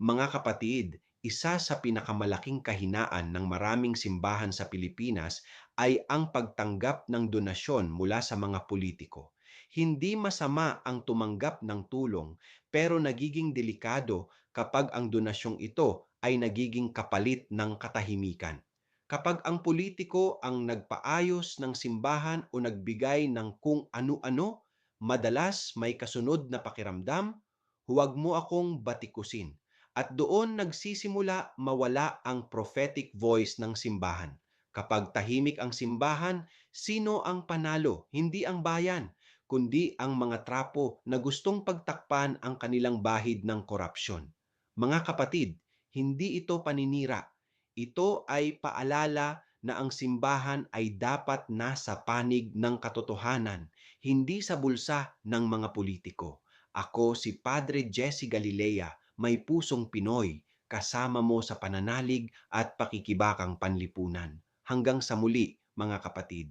Mga kapatid, isa sa pinakamalaking kahinaan ng maraming simbahan sa Pilipinas ay ang pagtanggap ng donasyon mula sa mga politiko. Hindi masama ang tumanggap ng tulong, pero nagiging delikado kapag ang donasyong ito ay nagiging kapalit ng katahimikan. Kapag ang politiko ang nagpaayos ng simbahan o nagbigay ng kung ano-ano, madalas may kasunod na pakiramdam, huwag mo akong batikusin. At doon nagsisimula mawala ang prophetic voice ng simbahan. Kapag tahimik ang simbahan, sino ang panalo? Hindi ang bayan, kundi ang mga trapo na gustong pagtakpan ang kanilang bahid ng korupsyon. Mga kapatid, hindi ito paninira. Ito ay paalala na ang simbahan ay dapat nasa panig ng katotohanan, hindi sa bulsa ng mga politiko. Ako si Padre Jesse Galilea, may pusong Pinoy, kasama mo sa pananalig at pakikibakang panlipunan. Hanggang sa muli, mga kapatid.